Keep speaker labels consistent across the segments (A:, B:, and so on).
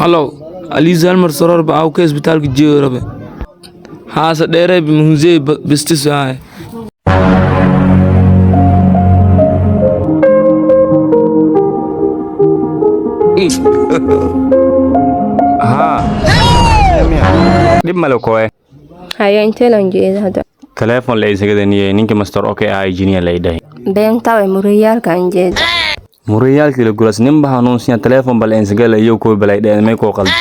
A: هلو علي زالمر سرور بأو كيس بتالك جيو ربي حاسة ديري بمهزي بستساعي
B: ها دib malo koe
C: haya intee lan jeeda hada
B: telephone la isaga niye ninka master okay ay engineer la idahay
C: beenta way muriyaalkan jeeda
B: muriyaalkii la gulas nin baa hanuunsiya telephone bal isaga la iyo ko balay dheer may ko qalad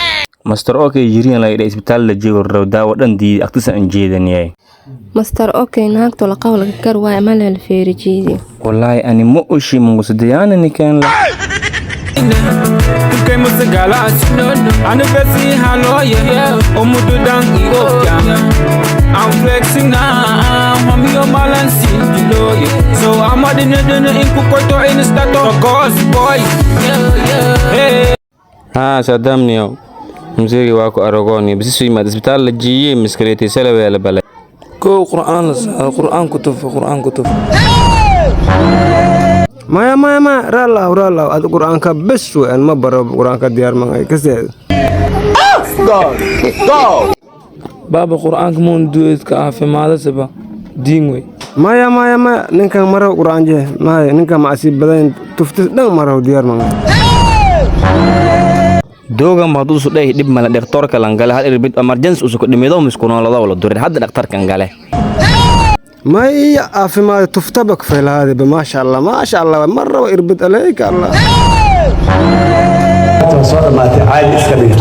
B: master okay yiriin la idahay isbitaal la jeego daawo dhan dii agtisa aan jeedaniye
C: master okay naagto la qawla gar waa ma la feerijiidi
B: wallahi ani ma ushi mungu sidiyana nikan la
A: كي مسجلا أنا بسي هالوية ومدودان إيوبيا I'm flexing now I'm your balancing below so I'm a dinner in Kukoto in the start of course boy hey
B: Saddam niyo mzee wako aragoni bisi sui ma hospital la jiye miskaleti sala wala bala
A: كو القرآن كتب
D: ما رلا القرآن كبس وأن ما برا القرآن كديار ما كسر
A: بابا القرآن كمون دويت كافي ماذا سبا دينوي
D: ما نكان مرة القرآن جه ما نكان ما أسيب بدين تفتح دم مرة ديار ما
B: دوغا ما دوسو داي دب مال دكتور كلانغال هاد ربيت امرجنس اسكو دميدو مسكونو لا ولا دور هاد دكتور كانغاله
D: ما هي في ما تفتبك في هذا ما شاء الله مرة وإربط عليك الله
E: صار ما تعالي اسكبي